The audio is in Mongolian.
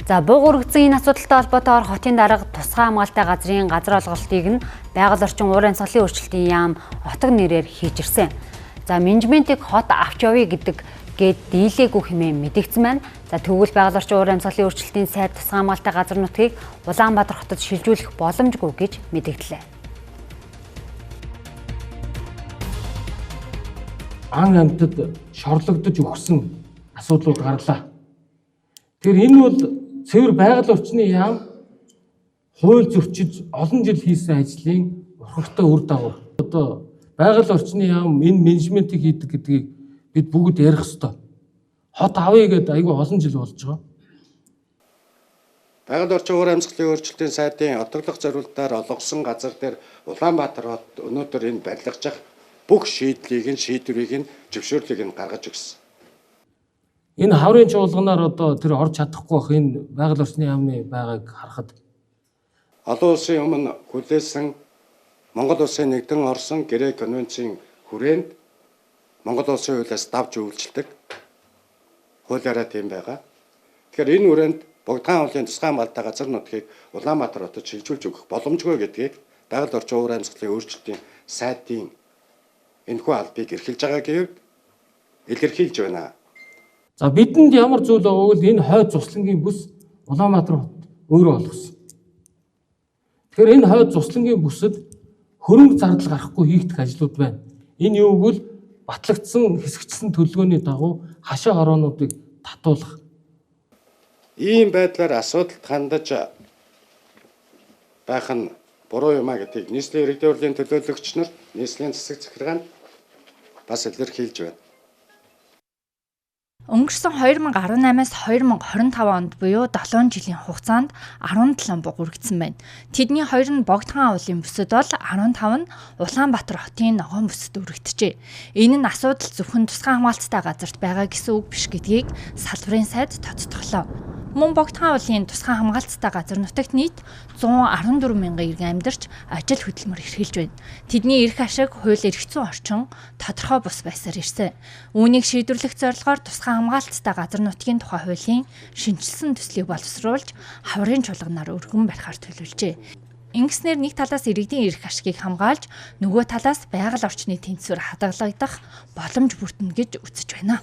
За бууг үргэцэн энэ асуудалтай холбоотойгоор хотын дарга тусгай хамгаалтай газрын газар олголтыг нь байгаль орчин уур амьсгалын өөрчлөлтийн яам отго нэрээр хийж ирсэн. За менежментийг хот авч явъя гэдэг гээд дийлээгүй хэмээн мэдэгдсэн байна. За тэгвэл байгаль орчин уур амьсгалын өөрчлөлтийн сайд тусгай хамгаалтай газар нутгийг Улаанбаатар хотод шилжүүлэх боломжгүй гэж мэдэгдлээ. Ан амьтад шорлогдож өгсөн асуудлууд гарлаа. Тэгэхээр энэ бол цэвэр байгаль орчны яам хууль зөрчиж олон жил хийсэн ажлын урхагтай үр дагавар. Одоо байгаль орчны яам энэ менежментийг хийдэг гэдгийг бид бүгд ярих ёстой. Хот авъя гэдэг айгүй олон жил болж байгаа. Байгаль орчин уур амьсгалын өөрчлөлтийн сайдын отоглох зорилтоор олгосон газар дээр Улаанбаатар хот өнөөдөр энэ барилгаж бүх шийдвэрийг нь зөвшөөрлийг нь гаргаж өгсөн. Энэ хаврын чуулганаар одоо тэр орж чадахгүй бах энэ байгаль орчны яамны байгааг харахад олон улсын өмнө хүлээсэн Монгол улсын нэгдэн орсон гэрээ конвенцийн хүрээнд Монгол улсын хуулиас давж үйлчлдэг хуулиараа тийм байгаа. Тэгэхээр энэ хүрээнд Богдхан уулын тусгай хамгаалтай газар нутгийг Улаанбаатар хотод шилжүүлж өгөх боломжгүй гэдгийг байгаль орчин уур амьсгалын өөрчлөлтийн сайдын энэхүү албыг эрхэлж байгаагийн илэрхийлж байна. За бидэнд ямар зүйл байгааг л энэ хойд цуслангийн бүс Улаанбаатар хот өөрөө олгосон. Тэгэхээр энэ хойд цуслангийн бүсэд хөрөнгө зардал гарахгүй хийгдэх ажлууд байна. Энэ юуг бол батлагдсан хэсэгчсэн төлөвлөгөөний дагуу хашаа хороонуудыг татуулах. Ийм байдлаар асуудалд хандаж байх нь буруу юм а гэдгийг нийслэлийн иргэдийн хурлын төлөөлөгч нар нийслэлийн засаг захиргаанд бас илэрхийлж байна. Өнгөрсөн 2018-аас 2025 онд буюу 7 жилийн хугацаанд 17 бууг үргэцсэн байна. Тэдний 2 нь Богдхан уулын бүсэд бол 15 нь Улаанбаатар хотын ногоон бүсэд үргэжжээ. Энэ нь асуудал зөвхөн тусгай хамгаалцтай газарт байгаа гэсэн үг биш гэдгийг салбарын сайд тодтоглоо. Мөн Богдхан уулын тусгай хамгаалцтай газар нутагт нийт 114 мянган иргэн амьдарч ажил хөдөлмөр эрхэлж байна. Тэдний эрх ашиг хууль эрх зүйн орчин тодорхой бус байсаар ирсэн. Үүнийг шийдвэрлэх зорилгоор тусгай хамгаалцтай газар нутгийн тухай хуулийн шинжилсэн төслийг боловсруулж хаврын чуулганаар өргөн барихаар төлөвлөжээ. Ингэснээр нэг талаас иргэдийн эрх ашигыг хамгаалж нөгөө талаас байгаль орчны тэнцвэр хадгалагдах боломж бүрдэнэ гэж үзэж байна.